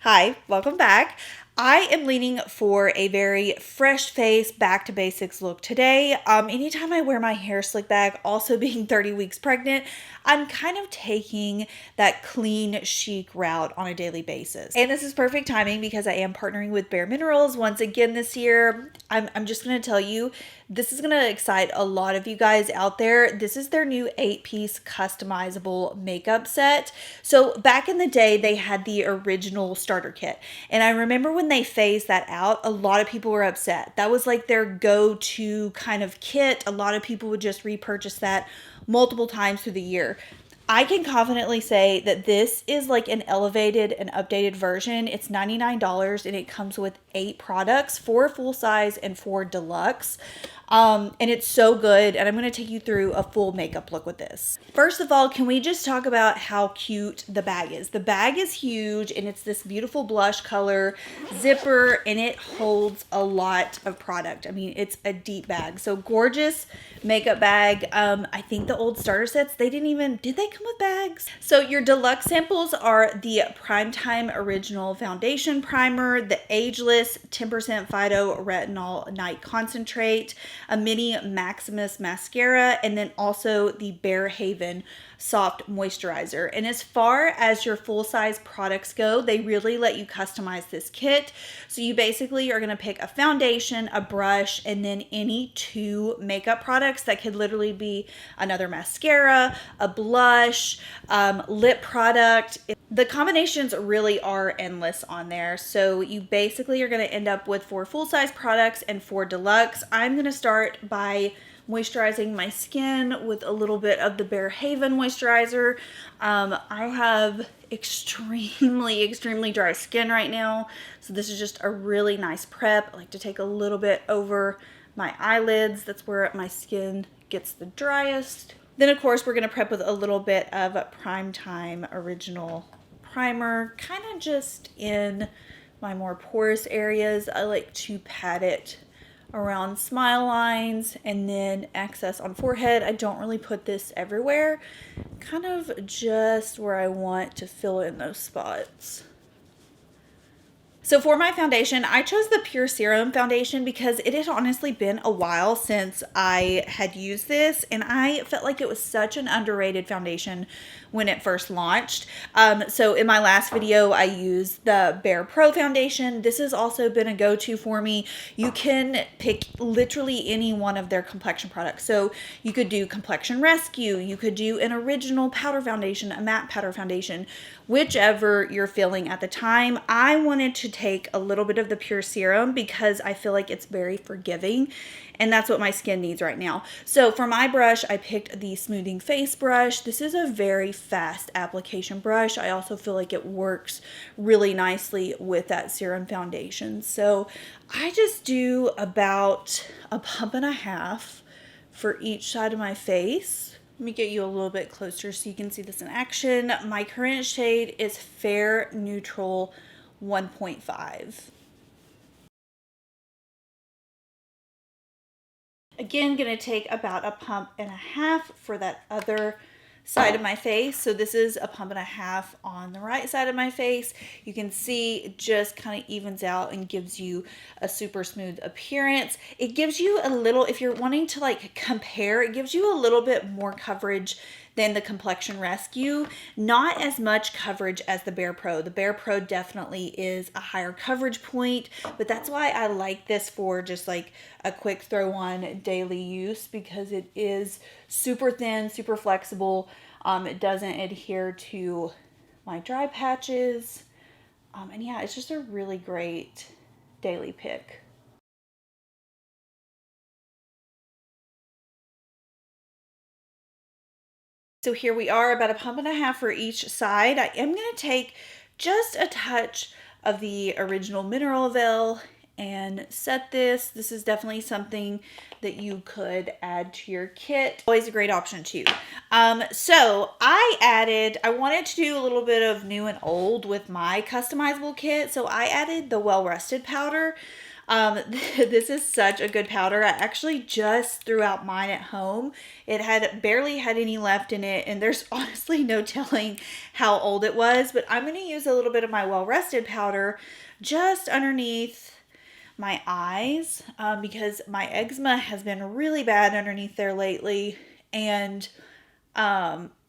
Hi, welcome back. I am leaning for a very fresh face, back to basics look today. Anytime I wear my hair slicked back, also being 30 weeks pregnant, I'm kind of taking that clean, chic route on a daily basis. And this is perfect timing because I am partnering with bareMinerals once again this year. I'm just going to tell you, this is going to excite a lot of you guys out there. This is their new 8-piece customizable makeup set. So back in the day, they had the original starter kit. And I remember when they phased that out, a lot of people were upset. That was like their go-to kind of kit. A lot of people would just repurchase that multiple times through the year. I can confidently say that this is like an elevated and updated version. It's $99 and it comes with 8 products, 4 full size and 4 deluxe. And it's so good. And I'm going to take you through a full makeup look with this. First of all, can we just talk about how cute the bag is? The bag is huge and it's this beautiful blush color zipper and it holds a lot of product. I mean, it's a deep bag. So gorgeous makeup bag. I think the old starter sets, did they come with bags? So your deluxe samples are the Primetime Original Foundation Primer, the Ageless 10% Phyto Retinol Night Concentrate, a mini Maximist Mascara, and then also the Bare Haven Soft Moisturizer. And as far as your full-size products go, they really let you customize this kit. So you basically are going to pick a foundation, a brush, and then any 2 makeup products that could literally be another mascara, a blush, lip product. The combinations really are endless on there. So you basically are going to end up with 4 full-size products and 4 deluxe. I'm going to start by moisturizing my skin with a little bit of the Bare Haven moisturizer. I have extremely dry skin right now, so this is just a really nice prep. I like to take a little bit over my eyelids. That's where my skin gets the driest. Then of course we're going to prep with a little bit of Primetime Original Primer, kind of just in my more porous areas. I like to pat it around smile lines and then excess on forehead. I don't really put this everywhere, kind of just where I want to fill in those spots. So for my foundation, I chose the Pure Serum foundation because it had honestly been a while since I had used this and I felt like it was such an underrated foundation when it first launched. So in my last video, I used the Bare Pro foundation. This has also been a go-to for me. You can pick literally any one of their complexion products. So you could do Complexion Rescue, you could do an original powder foundation, a matte powder foundation, whichever you're feeling at the time. I wanted to take a little bit of the Pure Serum because I feel like it's very forgiving and that's what my skin needs right now. So for my brush, I picked the Smoothing Face brush. This is a very fast application brush. I also feel like it works really nicely with that serum foundation. So I just do about a pump and a half for each side of my face. Let me get you a little bit closer so you can see this in action. My current shade is Fair Neutral 1.5. Again, gonna take about a pump and a half for that other side of my face. So this is a pump and a half on the right side of my face. You can see it just kind of evens out and gives you a super smooth appearance. It gives you a little, if you're wanting to like compare, it gives you a little bit more coverage than the Complexion Rescue. Not as much coverage as the Bare Pro. The Bare Pro definitely is a higher coverage point, but that's why I like this for just like a quick throw on daily use because it is super thin, super flexible. It doesn't adhere to my dry patches. And yeah, it's just a really great daily pick. So here we are, about a pump and a half for each side. I am going to take just a touch of the original Mineral Veil and set this. This is definitely something that you could add to your kit. Always a great option too. So I wanted to do a little bit of new and old with my customizable kit. So I added the Well Rested powder. This is such a good powder. I actually just threw out mine at home. It had barely had any left in it, and there's honestly no telling how old it was, but I'm going to use a little bit of my Well Rested powder just underneath my eyes because my eczema has been really bad underneath there lately, and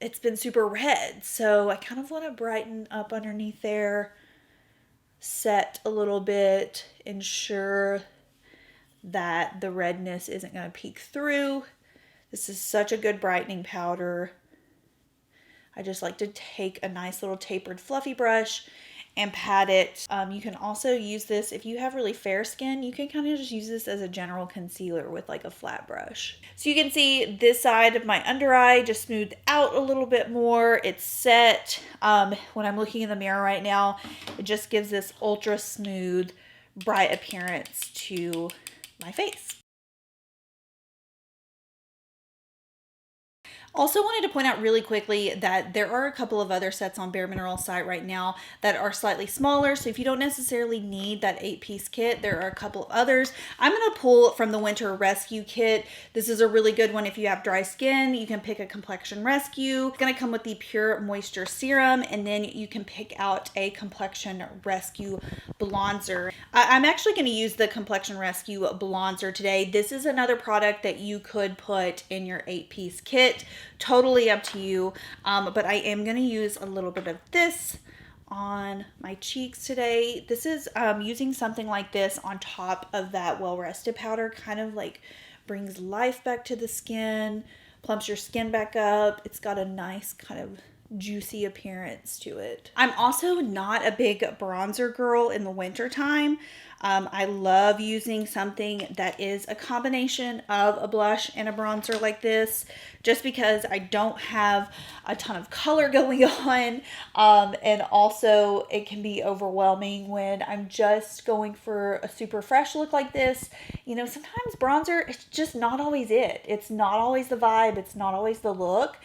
it's been super red. So I kind of want to brighten up underneath there, set a little bit, ensure that the redness isn't going to peek through. This is such a good brightening powder. I just like to take a nice little tapered fluffy brush and pat it. You can also use this if you have really fair skin. You can kind of just use this as a general concealer with like a flat brush. So you can see this side of my under eye just smoothed out a little bit more. It's set. When I'm looking in the mirror right now, it just gives this ultra smooth, bright appearance to my face. Also wanted to point out really quickly that there are a couple of other sets on bareMinerals site right now that are slightly smaller. So if you don't necessarily need that 8-piece kit, there are a couple of others. I'm going to pull from the Winter Rescue Kit. This is a really good one if you have dry skin. You can pick a Complexion Rescue. It's going to come with the Pure Moisture Serum, and then you can pick out a Complexion Rescue Blonzer. I'm actually going to use the Complexion Rescue Blonzer today. This is another product that you could put in your 8-piece kit. Totally up to you, but I am going to use a little bit of this on my cheeks today. This is using something like this on top of that Well Rested powder, kind of like brings life back to the skin, plumps your skin back up. It's got a nice kind of juicy appearance to it. I'm also not a big bronzer girl in the winter time. I love using something that is a combination of a blush and a bronzer like this, just because I don't have a ton of color going on. And also it can be overwhelming when I'm just going for a super fresh look like this. You know, sometimes bronzer, it's just not always it. It's not always the vibe. It's not always the look.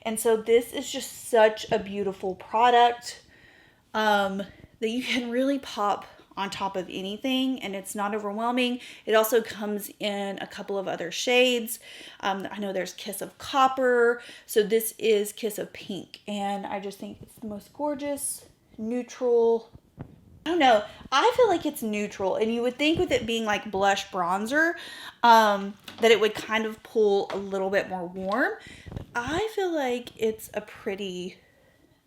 And so this is just such a beautiful product that you can really pop on top of anything, and it's not overwhelming. It also comes in a couple of other shades. I know there's Kiss of Copper, so this is Kiss of Pink, and I just think it's the most gorgeous, neutral. I don't know. I feel like it's neutral, and you would think with it being like blush bronzer, that it would kind of pull a little bit more warm. But I feel like it's a pretty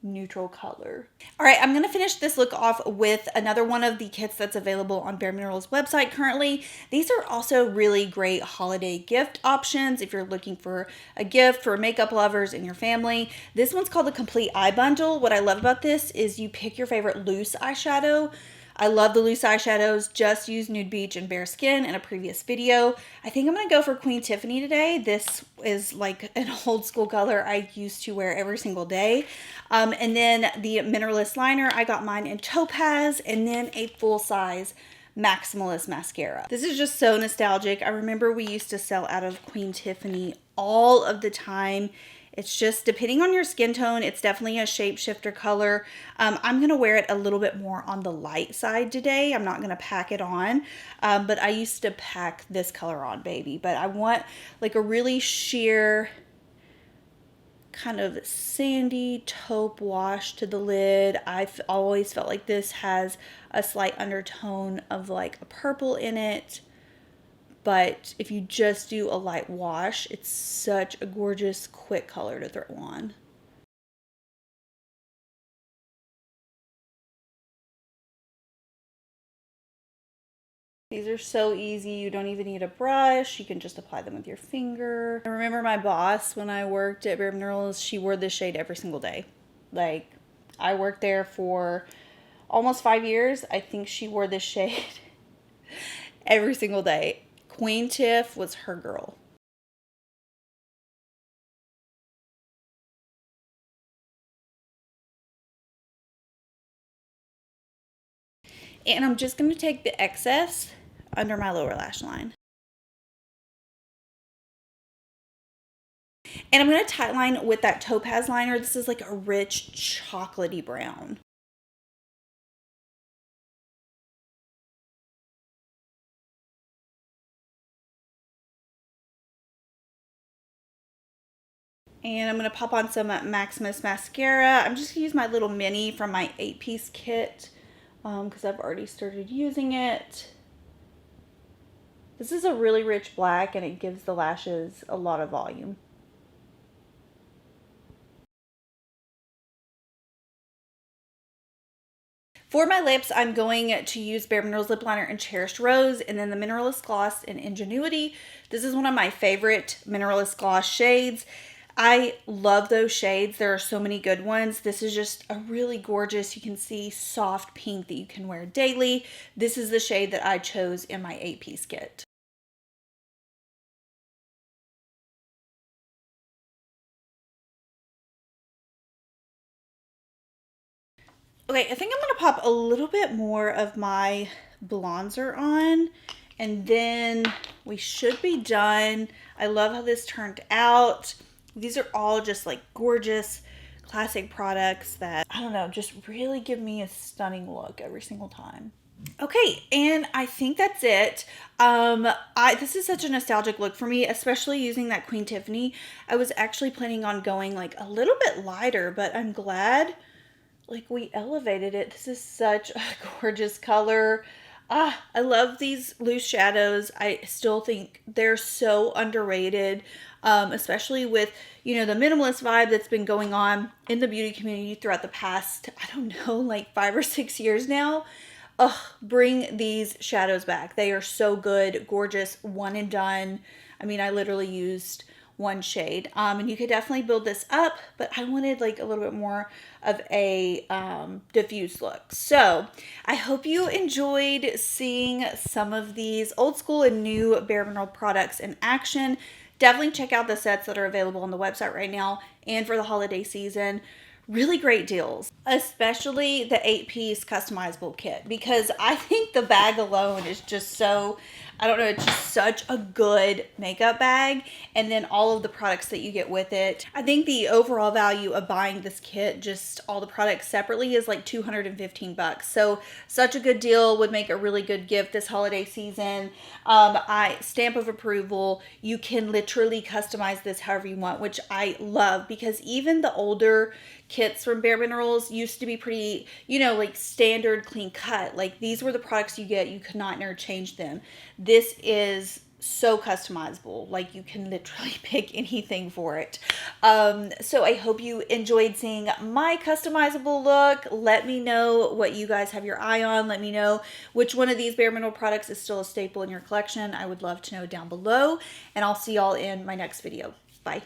neutral color. All right, I'm going to finish this look off with another one of the kits that's available on bareMinerals website currently. These are also really great holiday gift options if you're looking for a gift for makeup lovers in your family. This one's called the Complete Eye Bundle. What I love about this is you pick your favorite loose eyeshadow. I love the loose eyeshadows. Just used Nude Beach and Bare Skin in a previous video. I think I'm going to go for Queen Tiffany today. This is like an old school color I used to wear every single day. And then the Mineralist liner, I got mine in Topaz, and then a full size Maximist Mascara. This is just so nostalgic. I remember we used to sell out of Queen Tiffany all of the time. It's just depending on your skin tone, it's definitely a shapeshifter color. I'm going to wear it a little bit more on the light side today. I'm not going to pack it on, but I used to pack this color on, baby. But I want like a really sheer kind of sandy taupe wash to the lid. I've always felt like this has a slight undertone of like a purple in it. But if you just do a light wash, it's such a gorgeous, quick color to throw on. These are so easy. You don't even need a brush. You can just apply them with your finger. I remember my boss when I worked at bareMinerals, she wore this shade every single day. Like, I worked there for almost 5 years. I think she wore this shade every single day. Queen Tiff was her girl. And I'm just going to take the excess under my lower lash line. And I'm going to tightline with that Topaz liner. This is like a rich chocolatey brown. And I'm going to pop on some Maximist Mascara. I'm just going to use my little mini from my 8-piece kit because I've already started using it. This is a really rich black and it gives the lashes a lot of volume. For my lips, I'm going to use bareMinerals Lip Liner in Cherished Rose and then the Mineralist Gloss in Ingenuity. This is one of my favorite Mineralist Gloss shades. I love those shades. There are so many good ones. This is just a really gorgeous, you can see, soft pink that you can wear daily. This is the shade that I chose in my 8-piece kit. Okay, I think I'm gonna pop a little bit more of my Blonzer on and then we should be done. I love how this turned out. These are all just like gorgeous classic products that, I don't know, just really give me a stunning look every single time. Okay, and I think that's it. This is such a nostalgic look for me, especially using that Queen Tiffany. I was actually planning on going like a little bit lighter, but I'm glad like we elevated it. This is such a gorgeous color. I love these loose shadows. I still think they're so underrated, especially with, you know, the minimalist vibe that's been going on in the beauty community throughout the past, I don't know, like 5 or 6 years now. Ugh, bring these shadows back. They are so good, gorgeous, one and done. I mean, I literally used one shade. And you could definitely build this up, but I wanted like a little bit more of a diffuse look. So I hope you enjoyed seeing some of these old school and new bareMineral products in action. Definitely check out the sets that are available on the website right now and for the holiday season. Really great deals, especially the 8-piece customizable kit, because I think the bag alone is just so, I don't know, it's just such a good makeup bag. And then all of the products that you get with it. I think the overall value of buying this kit, just all the products separately, is like 215 bucks. So such a good deal, would make a really good gift this holiday season. I stamp of approval. You can literally customize this however you want, which I love, because even the older kits from bareMinerals used to be pretty, you know, like standard clean cut. Like these were the products you get, you could not interchange them. This is so customizable, like you can literally pick anything for it. So I hope you enjoyed seeing my customizable look. Let me know what you guys have your eye on. Let me know which one of these bareMineral products is still a staple in your collection. I would love to know down below, and I'll see y'all in my next video. Bye.